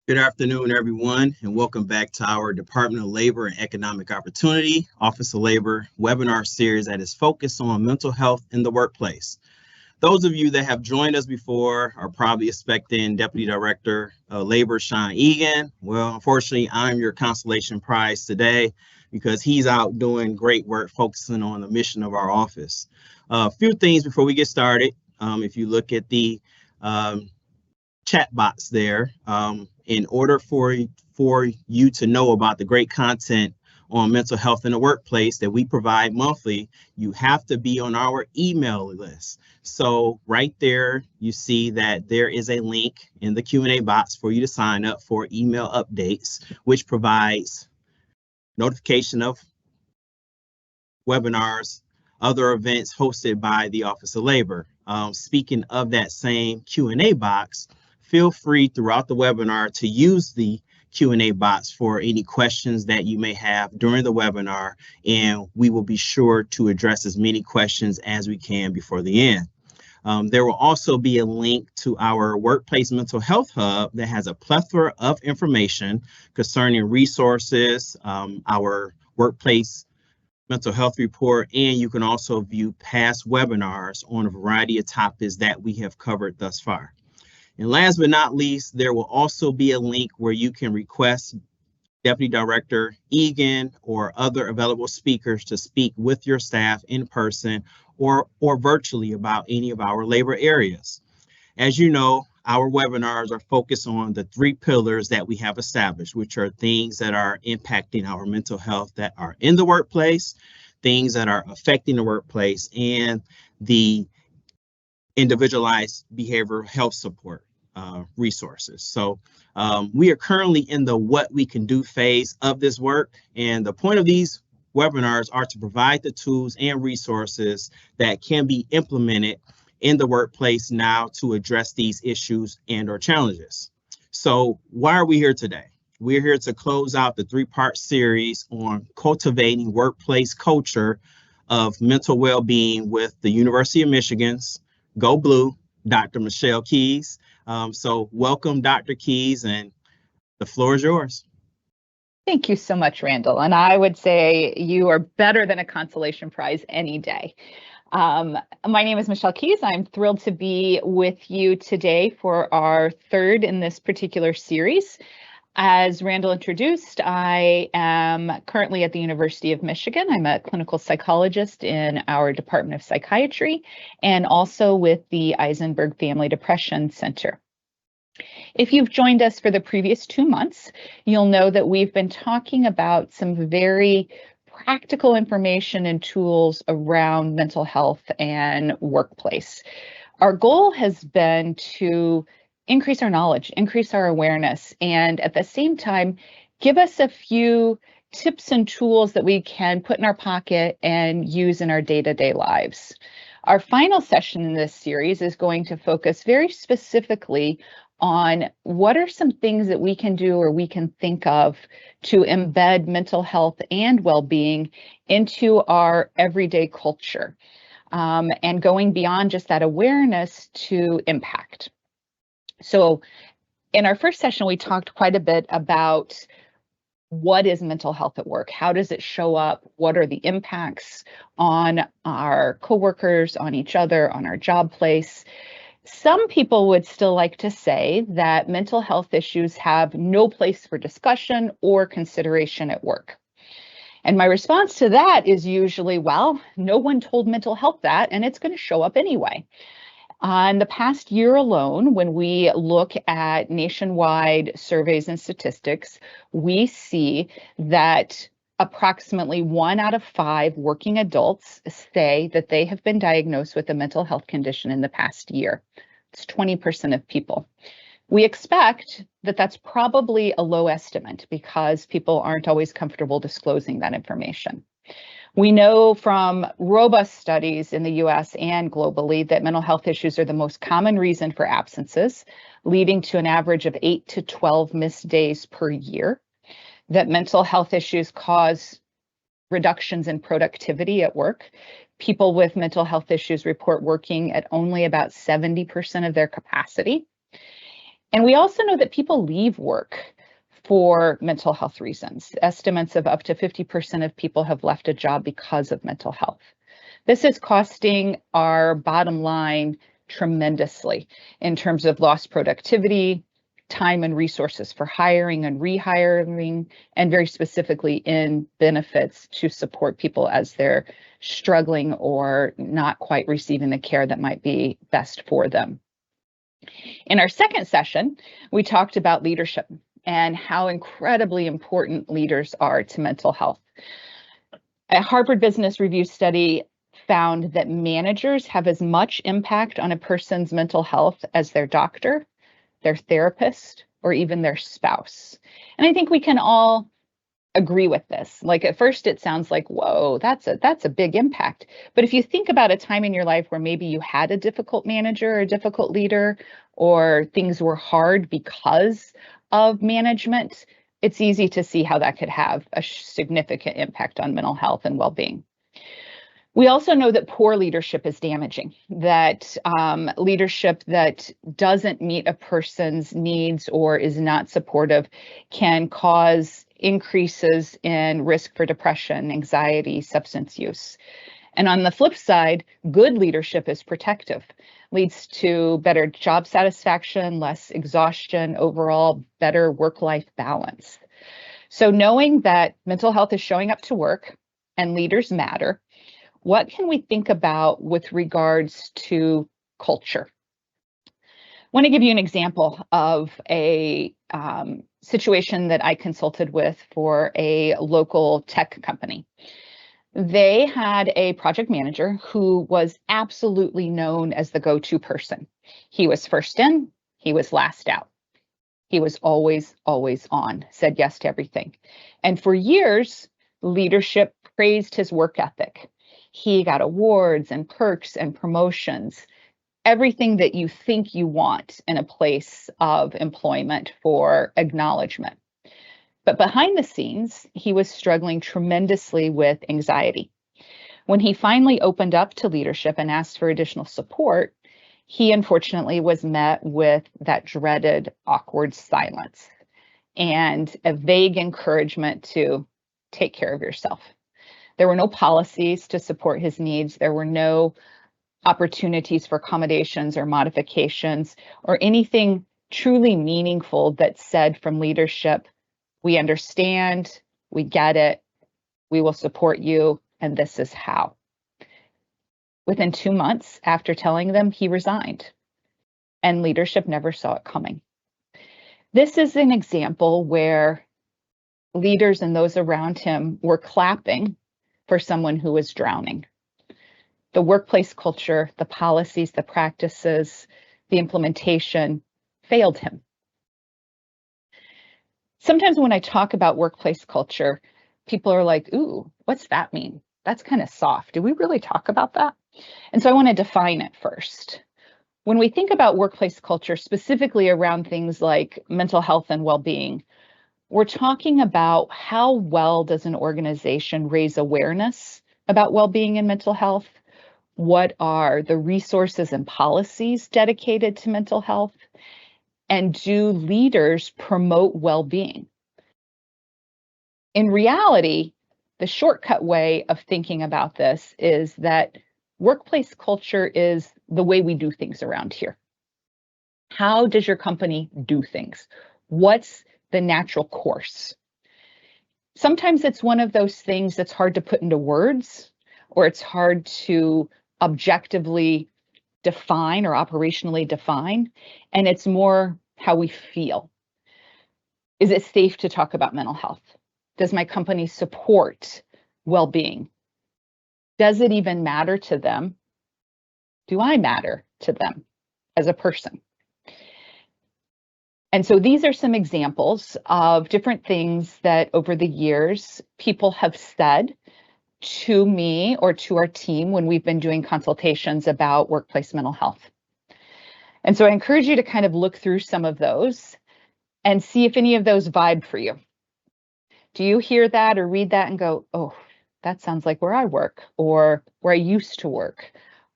Good afternoon, everyone, and welcome back to our Department of Labor and Economic Opportunity Office of Labor webinar series that is focused on mental health in the workplace. Those of you that have joined us before are probably expecting Deputy Director of Labor Sean Egan. Well, unfortunately, I'm your consolation prize today because he's out doing great work focusing on the mission of our office. A few things before we get started. If you look at the chat box there, in order for you to know about the great content on mental health in the workplace that we provide monthly, you have to be on our email list. So right there, you see that there is a link in the Q&A box for you to sign up for email updates, which provides notification of webinars, other events hosted by the Office of Labor. Speaking of that same Q&A box, feel free throughout the webinar to use the Q&A box for any questions that you may have during the webinar, and we will be sure to address as many questions as we can before the end. There will also be a link to our Workplace Mental Health Hub that has a plethora of information concerning resources, our workplace mental health report, and you can also view past webinars on a variety of topics that we have covered thus far. And last but not least, there will also be a link where you can request Deputy Director Egan or other available speakers to speak with your staff in person or virtually about any of our labor areas. As you know, our webinars are focused on the three pillars that we have established, which are things that are impacting our mental health that are in the workplace, things that are affecting the workplace, and the individualized behavioral health support resources. So we are currently in the what we can do phase of this work. And the point of these webinars are to provide the tools and resources that can be implemented in the workplace now to address these issues and or challenges. So why are we here today? We're here to close out the three-part series on cultivating workplace culture of mental well-being with the University of Michigan's Go Blue, Dr. Michelle Keys. So welcome, Dr. Keys, and the floor is yours. Thank you so much, Randall. And I would say you are better than a consolation prize any day. My name is Michelle Keys. I'm thrilled to be with you today for our third in this particular series. As Randall introduced, I am currently at the University of Michigan. I'm a clinical psychologist in our Department of Psychiatry and also with the Eisenberg Family Depression Center. If you've joined us for the previous 2 months, you'll know that we've been talking about some very practical information and tools around mental health and workplace. Our goal has been to increase our knowledge, increase our awareness, and at the same time, give us a few tips and tools that we can put in our pocket and use in our day-to-day lives. Our final session in this series is going to focus very specifically on what are some things that we can do or we can think of to embed mental health and well-being into our everyday culture, and going beyond just that awareness to impact. So in our first session, we talked quite a bit about what is mental health at work? How does it show up? What are the impacts on our coworkers, on each other, on our job place? Some people would still like to say that mental health issues have no place for discussion or consideration at work. And my response to that is usually, well, no one told mental health that, and it's going to show up anyway. In the past year alone, when we look at nationwide surveys and statistics, we see that approximately 1 out of 5 working adults say that they have been diagnosed with a mental health condition in the past year. It's 20% of people. We expect that that's probably a low estimate because people aren't always comfortable disclosing that information. We know from robust studies in the US and globally that mental health issues are the most common reason for absences, leading to an average of 8 to 12 missed days per year, that mental health issues cause reductions in productivity at work. People with mental health issues report working at only about 70% of their capacity. And we also know that people leave work for mental health reasons. Estimates of up to 50% of people have left a job because of mental health. This is costing our bottom line tremendously in terms of lost productivity, time and resources for hiring and rehiring, and very specifically in benefits to support people as they're struggling or not quite receiving the care that might be best for them. In our second session, we talked about leadership and how incredibly important leaders are to mental health. A Harvard Business Review study found that managers have as much impact on a person's mental health as their doctor, their therapist, or even their spouse. And I think we can all agree with this. Like at first it sounds like, whoa, that's a big impact. But if you think about a time in your life where maybe you had a difficult manager or a difficult leader, or things were hard because of management, it's easy to see how that could have a significant impact on mental health and well-being. We also know that poor leadership is damaging, that leadership that doesn't meet a person's needs or is not supportive can cause increases in risk for depression, anxiety, substance use. And on the flip side, good leadership is protective, leads to better job satisfaction, less exhaustion, overall better work-life balance. So knowing that mental health is showing up to work and leaders matter, what can we think about with regards to culture? I want to give you an example of a situation that I consulted with for a local tech company. They had a project manager who was absolutely known as the go-to person. He was first in, he was last out. He was always on, said yes to everything. And for years, leadership praised his work ethic. He got awards and perks and promotions, everything that you think you want in a place of employment for acknowledgement. But behind the scenes, he was struggling tremendously with anxiety. When he finally opened up to leadership and asked for additional support, he unfortunately was met with that dreaded awkward silence and a vague encouragement to take care of yourself. There were no policies to support his needs. There were no opportunities for accommodations or modifications or anything truly meaningful that said from leadership, we understand, we get it, we will support you, and this is how. Within 2 months after telling them, he resigned, and leadership never saw it coming. This is an example where leaders and those around him were clapping for someone who was drowning. The workplace culture, the policies, the practices, the implementation failed him. Sometimes when I talk about workplace culture, people are like, ooh, what's that mean? That's kind of soft. Do we really talk about that? And so I want to define it first. When we think about workplace culture, specifically around things like mental health and well-being, we're talking about how well does an organization raise awareness about well-being and mental health? What are the resources and policies dedicated to mental health? And do leaders promote well-being? In reality, the shortcut way of thinking about this is that workplace culture is the way we do things around here. How does your company do things? What's the natural course? Sometimes it's one of those things that's hard to put into words, or it's hard to objectively define or operationally define, and it's more how we feel. Is it safe to talk about mental health? Does my company support well-being? Does it even matter to them? Do I matter to them as a person? And so these are some examples of different things that over the years people have said to me or to our team when we've been doing consultations about workplace mental health. And so I encourage you to kind of look through some of those and see if any of those vibe for you. Do you hear that or read that and go, oh, that sounds like where I work or where I used to work,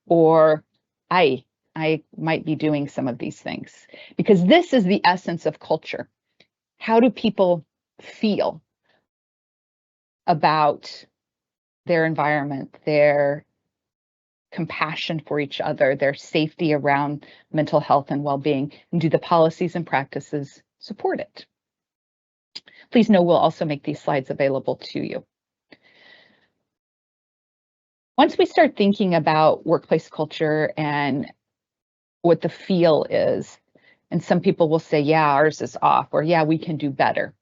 or I'm I might be doing some of these things. Because this is the essence of culture. How do people feel about their environment, their compassion for each other, their safety around mental health and well-being, and do the policies and practices support it? Please know we'll also make these slides available to you. Once we start thinking about workplace culture and what the feel is, and some people will say, yeah, ours is off, or yeah, we can do better.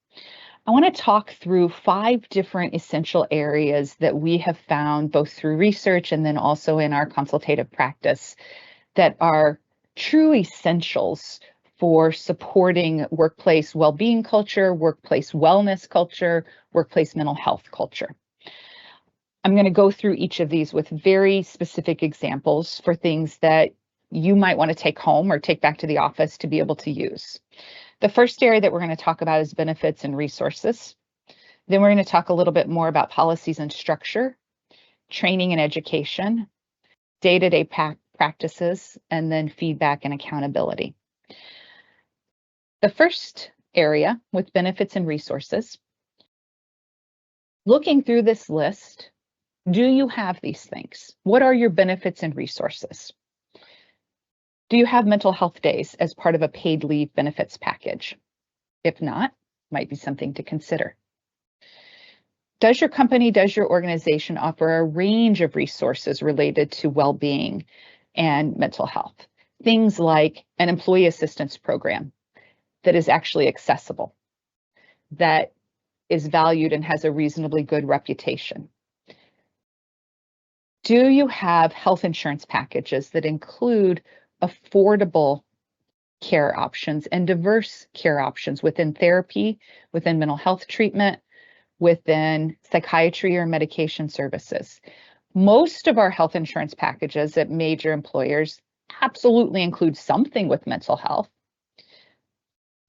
I want to talk through 5 different essential areas that we have found both through research and then also in our consultative practice that are true essentials for supporting workplace well-being culture, workplace wellness culture, workplace mental health culture. I'm going to go through each of these with very specific examples for things that you might want to take home or take back to the office to be able to use. The first area that we're going to talk about is benefits and resources. Then we're going to talk a little bit more about policies and structure, training and education, day-to-day practices, and then feedback and accountability. The first area with benefits and resources, looking through this list, do you have these things? What are your benefits and resources? Do you have mental health days as part of a paid leave benefits package? If not, might be something to consider. Does your company, does your organization offer a range of resources related to well-being and mental health? Things like an employee assistance program that is actually accessible, that is valued and has a reasonably good reputation. Do you have health insurance packages that include affordable care options and diverse care options within therapy, within mental health treatment, within psychiatry or medication services? Most of our health insurance packages at major employers absolutely include something with mental health,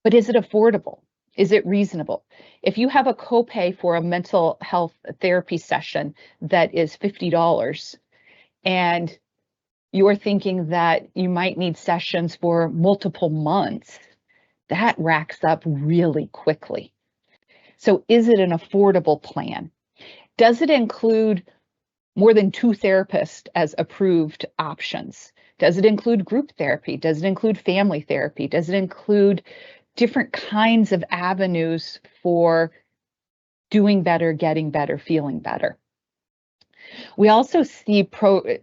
but is it affordable? Is it reasonable? If you have a copay for a mental health therapy session that is $50 and you're thinking that you might need sessions for multiple months, that racks up really quickly. So is it an affordable plan? Does it include more than 2 therapists as approved options? Does it include group therapy? Does it include family therapy? Does it include different kinds of avenues for doing better, getting better, feeling better? We also see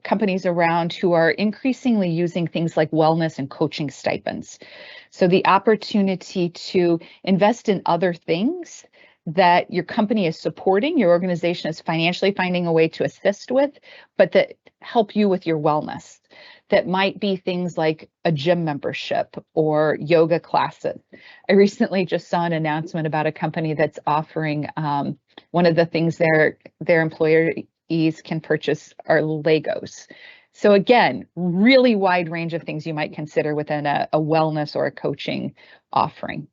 companies around who are increasingly using things like wellness and coaching stipends. So the opportunity to invest in other things that your company is supporting, your organization is financially finding a way to assist with, but that help you with your wellness. That might be things like a gym membership or yoga classes. I recently just saw an announcement about a company that's offering one of the things their employees can purchase are Legos. So again, really wide range of things you might consider within a wellness or a coaching offering.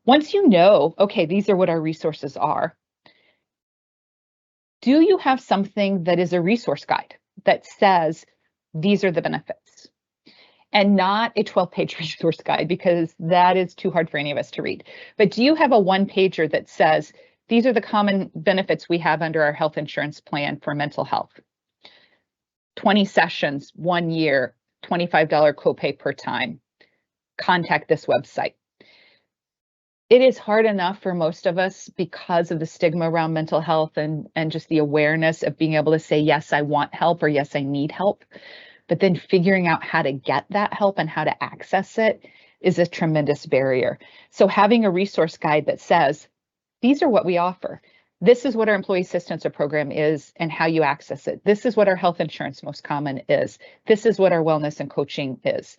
Once you know, okay, these are what our resources are, do you have something that is a resource guide that says these are the benefits? And not a 12-page resource guide, because that is too hard for any of us to read. But do you have a 1-pager that says, these are the common benefits we have under our health insurance plan for mental health? 20 sessions, 1 year, $25 copay per time. Contact this website. It is hard enough for most of us because of the stigma around mental health and just the awareness of being able to say, yes, I want help, or yes, I need help. But then figuring out how to get that help and how to access it is a tremendous barrier. So having a resource guide that says, these are what we offer. This is what our employee assistance program is and how you access it. This is what our health insurance most common is. This is what our wellness and coaching is.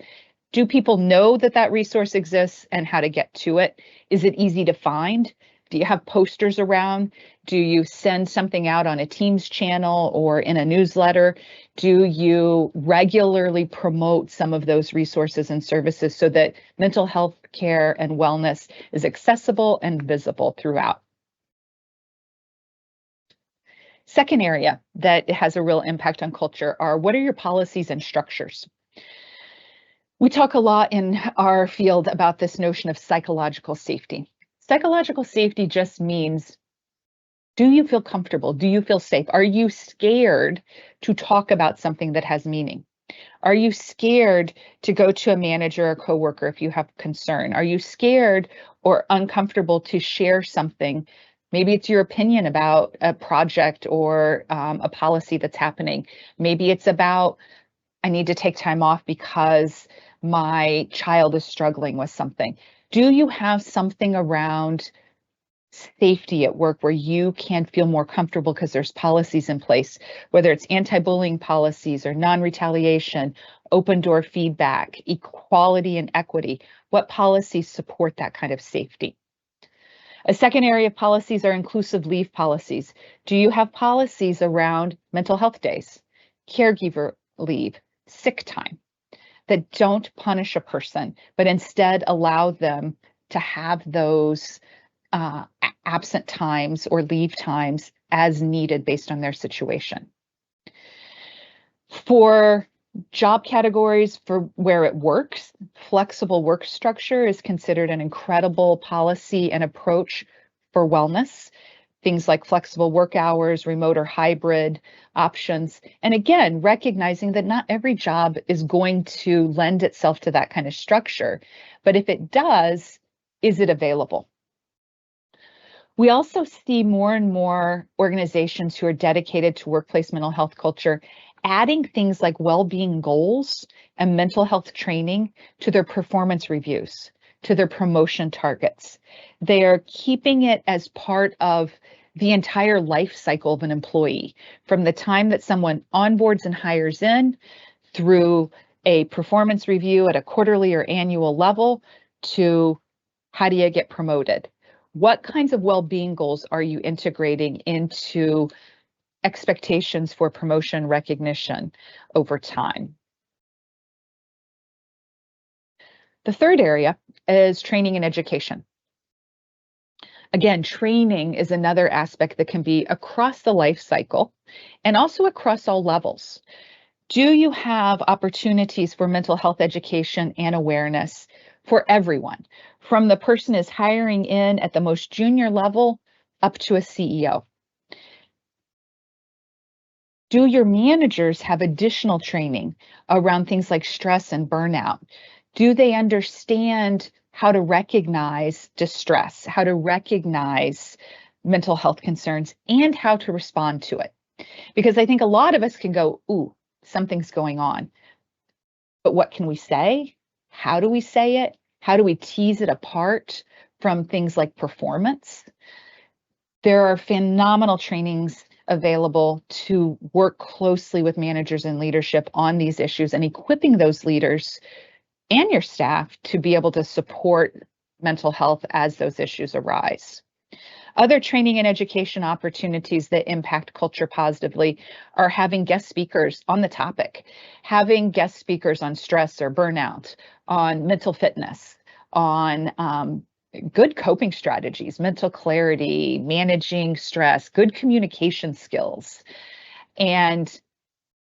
Do people know that that resource exists and how to get to it? Is it easy to find? Do you have posters around? Do you send something out on a Teams channel or in a newsletter? Do you regularly promote some of those resources and services so that mental health care and wellness is accessible and visible throughout? Second area that has a real impact on culture are, what are your policies and structures? We talk a lot in our field about this notion of psychological safety. Psychological safety just means, do you feel comfortable? Do you feel safe? Are you scared to talk about something that has meaning? Are you scared to go to a manager or coworker if you have concern? Are you scared or uncomfortable to share something? Maybe it's your opinion about a project or a policy that's happening. Maybe it's about, I need to take time off because my child is struggling with something. Do you have something around safety at work where you can feel more comfortable because there's policies in place, whether it's anti-bullying policies or non-retaliation, open door feedback, equality and equity? What policies support that kind of safety? A second area of policies are inclusive leave policies. Do you have policies around mental health days, caregiver leave, sick time, that don't punish a person, but instead allow them to have those absent times or leave times as needed based on their situation? For job categories for where it works, flexible work structure is considered an incredible policy and approach for wellness. Things like flexible work hours, remote or hybrid options. And again, recognizing that not every job is going to lend itself to that kind of structure. But if it does, is it available? We also see more and more organizations who are dedicated to workplace mental health culture adding things like well-being goals and mental health training to their performance reviews, to their promotion targets. They are keeping it as part of the entire life cycle of an employee, from the time that someone onboards and hires in, through a performance review at a quarterly or annual level, to how do you get promoted? What kinds of well-being goals are you integrating into expectations for promotion recognition over time? The third area is training and education. Again, training is another aspect that can be across the life cycle and also across all levels. Do you have opportunities for mental health education and awareness for everyone, from the person is hiring in at the most junior level up to a CEO? Do your managers have additional training around things like stress and burnout? Do they understand how to recognize distress, how to recognize mental health concerns, and how to respond to it? Because I think a lot of us can go, ooh, something's going on. But what can we say? How do we say it? How do we tease it apart from things like performance? There are phenomenal trainings available to work closely with managers and leadership on these issues and equipping those leaders and your staff to be able to support mental health as those issues arise. Other training and education opportunities that impact culture positively are having guest speakers on the topic, having guest speakers on stress or burnout, on mental fitness, on good coping strategies, mental clarity, managing stress, good communication skills. And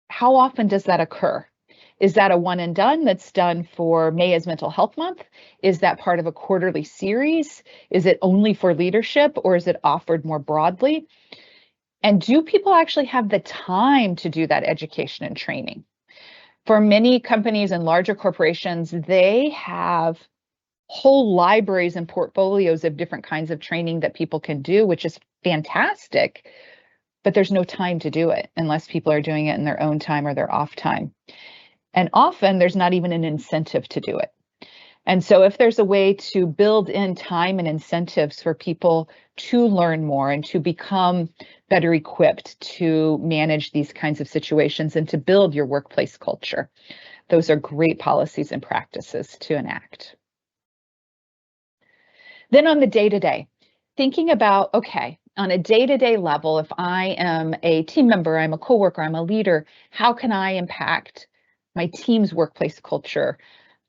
how often does that occur? Is that a one and done that's done for May as Mental Health Month? Is that part of a quarterly series? Is it only for leadership, or is it offered more broadly? And do people actually have the time to do that education and training? For many companies and larger corporations, they have whole libraries and portfolios of different kinds of training that people can do, which is fantastic, but there's no time to do it unless people are doing it in their own time or their off time. And often there's not even an incentive to do it. And so if there's a way to build in time and incentives for people to learn more and to become better equipped to manage these kinds of situations and to build your workplace culture, those are great policies and practices to enact. Then on the day-to-day, thinking about, okay, on a day-to-day level, if I am a team member, I'm a coworker, I'm a leader, how can I impact my team's workplace culture,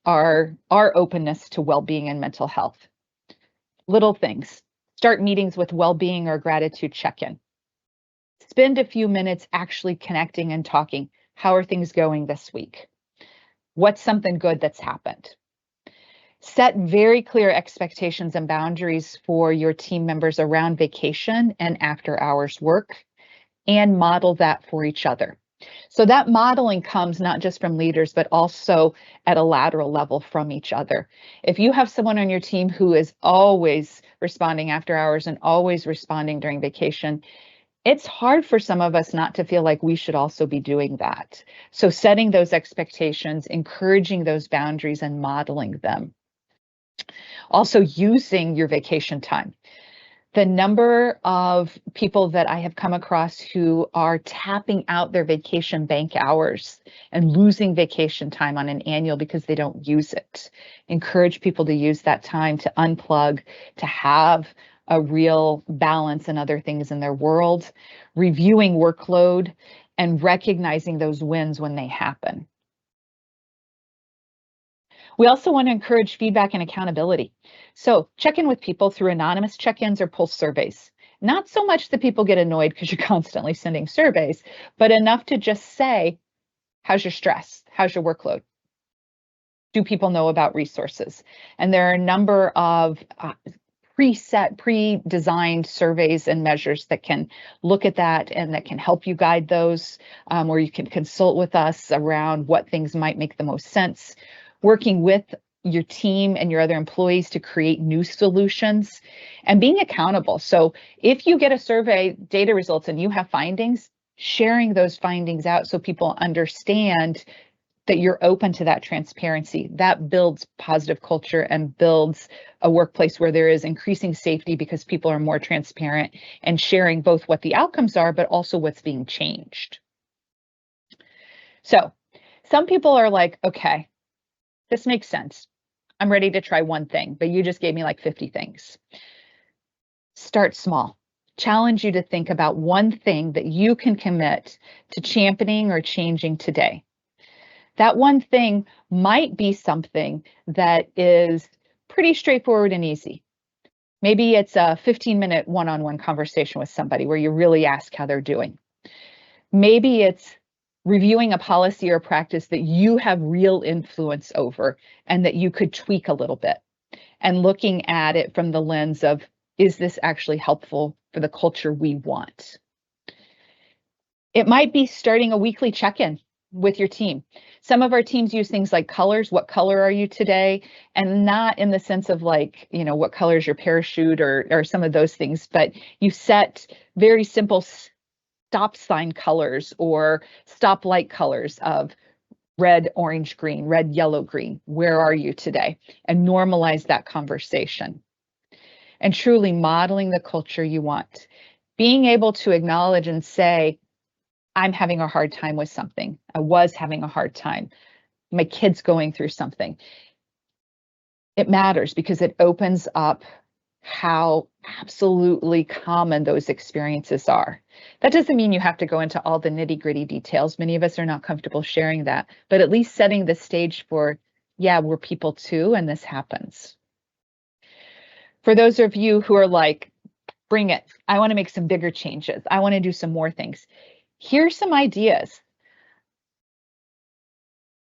our openness to well-being and mental health? Little things. Start meetings with well-being or gratitude check-in. Spend a few minutes actually connecting and talking. How are things going this week? What's something good that's happened? Set very clear expectations and boundaries for your team members around vacation and after hours work, and model that for each other. So that modeling comes not just from leaders, but also at a lateral level from each other. If you have someone on your team who is always responding after hours and always responding during vacation, it's hard for some of us not to feel like we should also be doing that. So setting those expectations, encouraging those boundaries, and modeling them. Also using your vacation time. The number of people that I have come across who are tapping out their vacation bank hours and losing vacation time on an annual because they don't use it. Encourage people to use that time to unplug, to have a real balance and other things in their world, reviewing workload, and recognizing those wins when they happen. We also want to encourage feedback and accountability. So check in with people through anonymous check-ins or pulse surveys. Not so much that people get annoyed because you're constantly sending surveys, but enough to just say, how's your stress? How's your workload? Do people know about resources? And there are a number of pre-designed surveys and measures that can look at that and that can help you guide those, or you can consult with us around what things might make the most sense. Working with your team and your other employees to create new solutions and being accountable. So if you get a survey data results and you have findings, sharing those findings out so people understand that you're open to that transparency. That builds positive culture and builds a workplace where there is increasing safety because people are more transparent and sharing both what the outcomes are, but also what's being changed. So some people are like, okay, this makes sense. I'm ready to try one thing, but you just gave me like 50 things. Start small. Challenge you to think about one thing that you can commit to championing or changing today. That one thing might be something that is pretty straightforward and easy. Maybe it's a 15-minute one-on-one conversation with somebody where you really ask how they're doing. Maybe it's reviewing a policy or practice that you have real influence over and that you could tweak a little bit, and looking at it from the lens of, is this actually helpful for the culture we want? It might be starting a weekly check-in with your team. Some of our teams use things like colors. What color are you today? And not in the sense of like, you know, what color is your parachute or some of those things, but you set very simple stop sign colors or stoplight colors of red, orange, green, red, yellow, green. Where are you today? And normalize that conversation. And truly modeling the culture you want. Being able to acknowledge and say, I'm having a hard time with something. I was having a hard time. My kid's going through something. It matters because it opens up how absolutely common those experiences are. That doesn't mean you have to go into all the nitty-gritty details. Many of us are not comfortable sharing that, but at least setting the stage for, yeah, we're people too, and this happens. For those of you who are like, bring it, I want to make some bigger changes. I want to do some more things. Here's some ideas.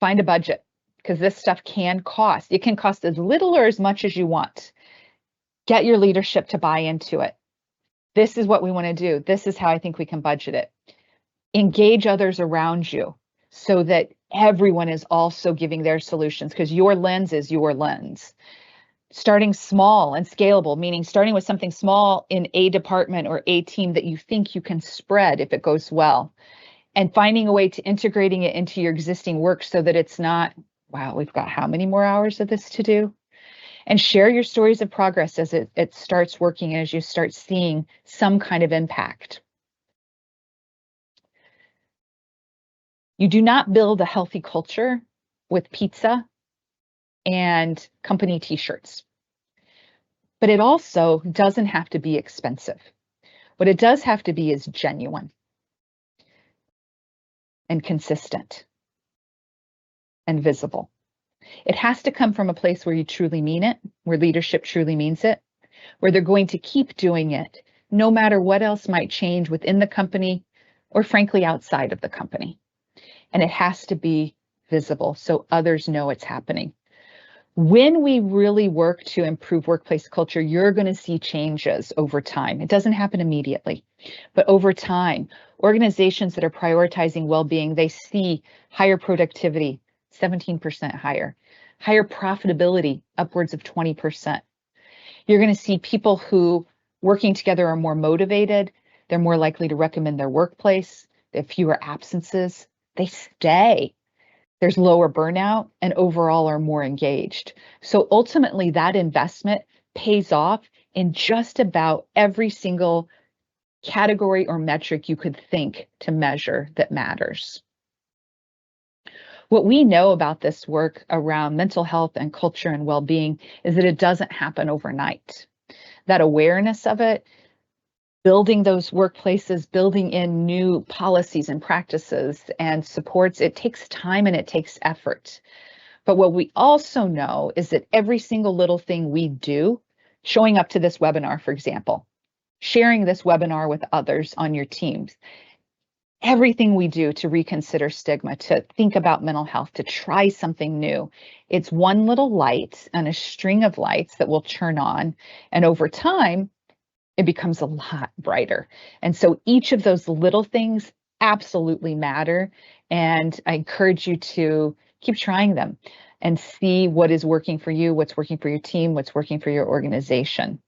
Find a budget, because this stuff can cost. It can cost as little or as much as you want. Get your leadership to buy into it. This is what we want to do. This is how I think we can budget it. Engage others around you so that everyone is also giving their solutions, because your lens is your lens. Starting small and scalable, meaning starting with something small in a department or a team that you think you can spread if it goes well, and finding a way to integrating it into your existing work so that it's not, wow, we've got how many more hours of this to do? And share your stories of progress as it starts working, as you start seeing some kind of impact. You do not build a healthy culture with pizza and company t-shirts. But it also doesn't have to be expensive. What it does have to be is genuine and consistent and visible. It has to come from a place where you truly mean it, where leadership truly means it, where they're going to keep doing it, no matter what else might change within the company or frankly outside of the company. And it has to be visible so others know it's happening. When we really work to improve workplace culture, you're going to see changes over time. It doesn't happen immediately, but over time, organizations that are prioritizing well-being, they see higher productivity, 17% higher, higher profitability, upwards of 20%. You're going to see people who working together are more motivated. They're more likely to recommend their workplace. They have fewer absences. They stay. There's lower burnout and overall are more engaged. So ultimately, that investment pays off in just about every single category or metric you could think to measure that matters. What we know about this work around mental health and culture and well-being is that it doesn't happen overnight. That awareness of it, building those workplaces, building in new policies and practices and supports, it takes time and it takes effort. But what we also know is that every single little thing we do, showing up to this webinar, for example, sharing this webinar with others on your teams, everything we do to reconsider stigma, to think about mental health, to try something new, it's one little light and a string of lights that will turn on. And over time, it becomes a lot brighter. And so each of those little things absolutely matter. And I encourage you to keep trying them and see what is working for you, what's working for your team, what's working for your organization.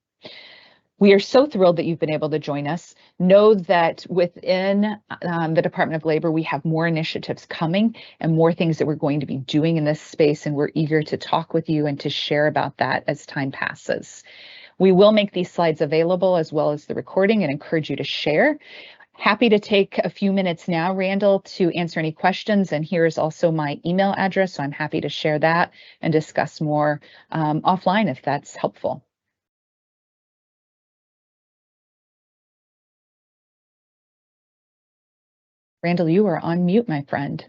We are so thrilled that you've been able to join us. Know that within the Department of Labor, we have more initiatives coming and more things that we're going to be doing in this space, and we're eager to talk with you and to share about that as time passes. We will make these slides available as well as the recording and encourage you to share. Happy to take a few minutes now, Randall, to answer any questions. And here is also my email address, so I'm happy to share that and discuss more offline if that's helpful. Randall, you are on mute, my friend.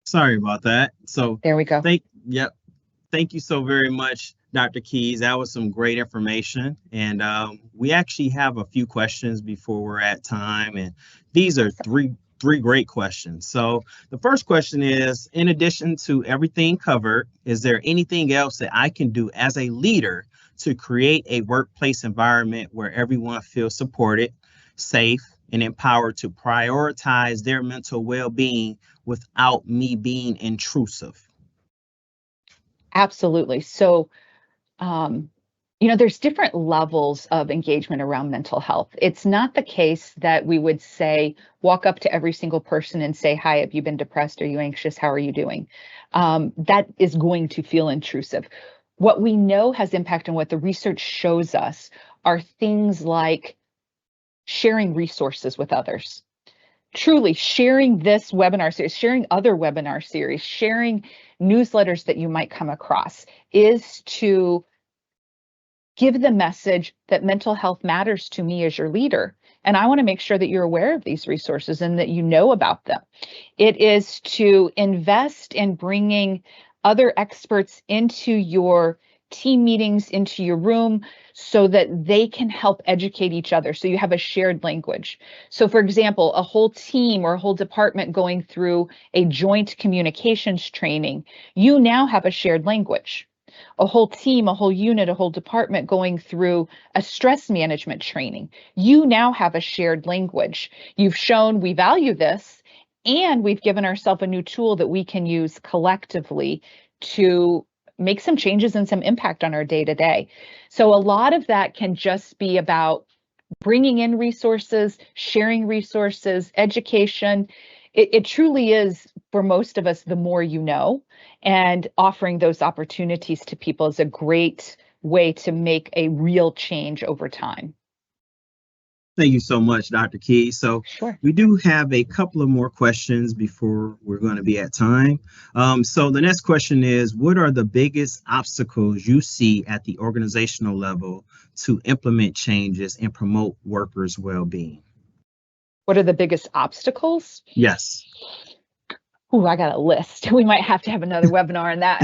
Sorry about that. So there we go. Thank you so very much, Dr. Keys. That was some great information. And we actually have a few questions before we're at time. And these are three great questions. So the first question is, in addition to everything covered, is there anything else that I can do as a leader to create a workplace environment where everyone feels supported, safe, and empowered to prioritize their mental well-being without me being intrusive? Absolutely. So, there's different levels of engagement around mental health. It's not the case that we would say, walk up to every single person and say, hi, have you been depressed? Are you anxious? How are you doing? That is going to feel intrusive. What we know has impact and what the research shows us are things like sharing resources with others. Truly sharing this webinar series, sharing other webinar series, sharing newsletters that you might come across is to give the message that mental health matters to me as your leader. And I want to make sure that you're aware of these resources and that you know about them. It is to invest in bringing other experts into your team meetings, into your room, so that they can help educate each other. So you have a shared language. So for example, a whole team or a whole department going through a joint communications training, you now have a shared language. A whole team, a whole unit, a whole department going through a stress management training, you now have a shared language. You've shown we value this, and we've given ourselves a new tool that we can use collectively to make some changes and some impact on our day-to-day. So a lot of that can just be about bringing in resources, sharing resources, education. It truly is, for most of us, the more you know, and offering those opportunities to people is a great way to make a real change over time. Thank you so much, Dr. Key. So Sure. We do have a couple of more questions before we're going to be at time. So the next question is, what are the biggest obstacles you see at the organizational level to implement changes and promote workers' well-being? What are the biggest obstacles? Yes. Oh, I got a list. We might have to have another webinar on that.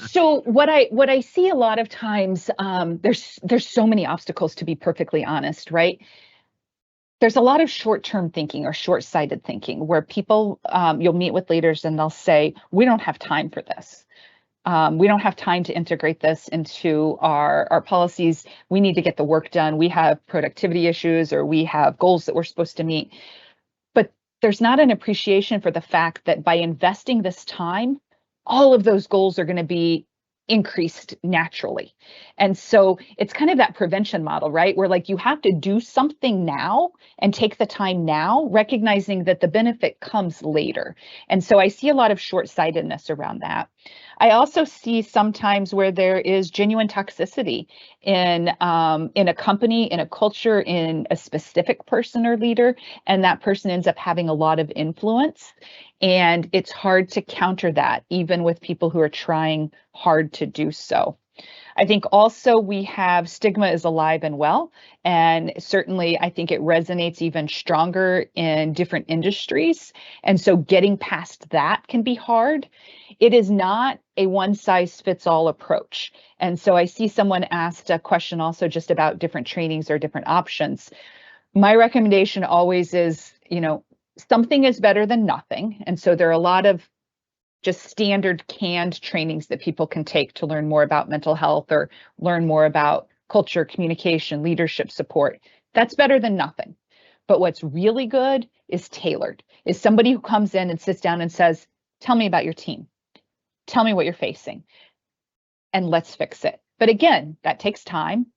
So what I see a lot of times, there's so many obstacles, to be perfectly honest, right? There's a lot of short-term thinking or short-sighted thinking where people, you'll meet with leaders and they'll say, we don't have time for this. We don't have time to integrate this into our policies. We need to get the work done. We have productivity issues, or we have goals that we're supposed to meet. But there's not an appreciation for the fact that by investing this time, all of those goals are going to be increased naturally. And so it's kind of that prevention model, right? Where like you have to do something now and take the time now, recognizing that the benefit comes later. And so I see a lot of short-sightedness around that. I also see sometimes where there is genuine toxicity in a company, in a culture, in a specific person or leader, and that person ends up having a lot of influence. And it's hard to counter that, even with people who are trying hard to do so. I think also we have stigma is alive and well, and certainly I think it resonates even stronger in different industries. And so getting past that can be hard. It is not a one-size-fits-all approach. And so I see someone asked a question also just about different trainings or different options. My recommendation always is, something is better than nothing. And so there are a lot of just standard canned trainings that people can take to learn more about mental health or learn more about culture, communication, leadership support. That's better than nothing. But what's really good is tailored, is somebody who comes in and sits down and says, tell me about your team. Tell me what you're facing and let's fix it. But again, that takes time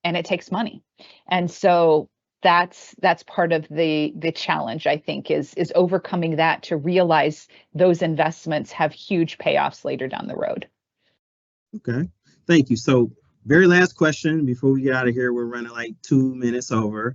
and it takes money. And so that's part of the challenge, I think, is overcoming that to realize those investments have huge payoffs later down the road. Okay, thank you. So very last question before we get out of here, we're running like 2 minutes over.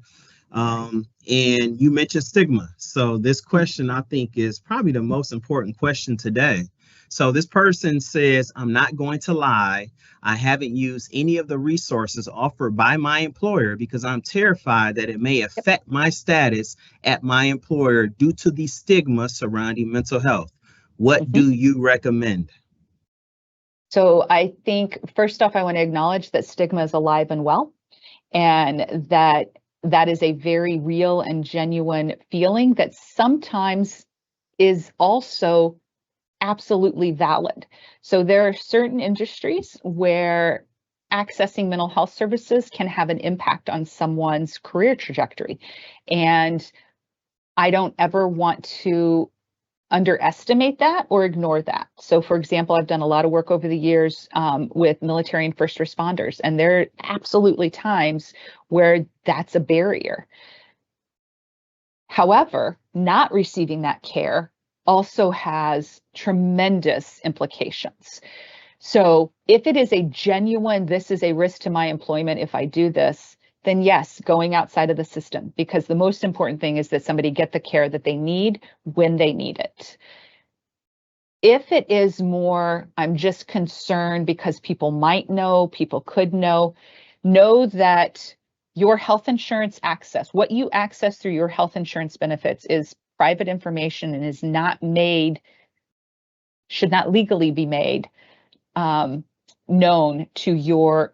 And you mentioned stigma. So this question, I think, is probably the most important question today. So this person says, I'm not going to lie. I haven't used any of the resources offered by my employer because I'm terrified that it may affect my status at my employer due to the stigma surrounding mental health. What do you recommend? So I think first off, I want to acknowledge that stigma is alive and well, and that is a very real and genuine feeling that sometimes is also absolutely valid. So there are certain industries where accessing mental health services can have an impact on someone's career trajectory. And I don't ever want to underestimate that or ignore that. So for example, I've done a lot of work over the years with military and first responders, and there are absolutely times where that's a barrier. However, not receiving that care also has tremendous implications. So if it is a genuine, this is a risk to my employment if I do this, then yes, going outside of the system, because the most important thing is that somebody get the care that they need when they need it. If it is more, I'm just concerned because people might know, people could know that your health insurance access, what you access through your health insurance benefits is private information and is not made, should not legally be made known to your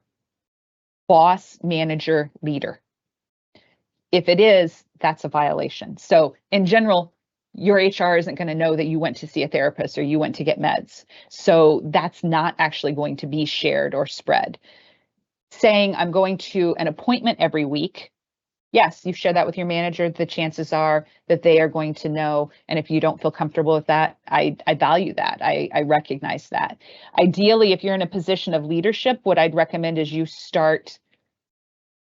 boss, manager, leader. If it is, that's a violation. So in general, your HR isn't going to know that you went to see a therapist or you went to get meds. So that's not actually going to be shared or spread. Saying I'm going to an appointment every week, yes, you share that with your manager, the chances are that they are going to know. And if you don't feel comfortable with that, I value that. I recognize that. Ideally, if you're in a position of leadership, what I'd recommend is you start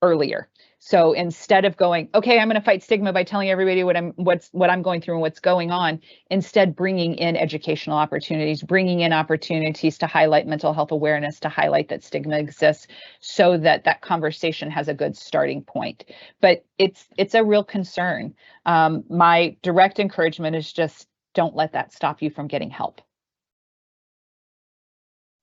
earlier. So instead of going, okay, I'm going to fight stigma by telling everybody what I'm going through and what's going on, instead bringing in educational opportunities, bringing in opportunities to highlight mental health awareness, to highlight that stigma exists, so that that conversation has a good starting point. But it's a real concern. My direct encouragement is just don't let that stop you from getting help.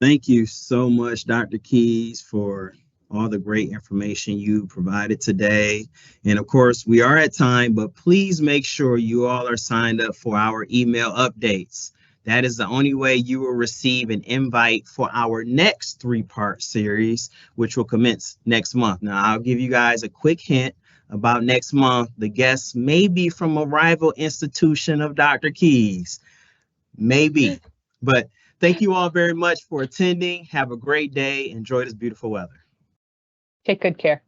Thank you so much, Dr. Keys, for all the great information you provided today. And of course, we are at time, but please make sure you all are signed up for our email updates. That is the only way you will receive an invite for our next 3-part series, which will commence next month. Now, I'll give you guys a quick hint. about next month, the guest may be from a rival institution of Dr. Keys. Maybe. But thank you all very much for attending. Have a great day. Enjoy this beautiful weather. Take good care.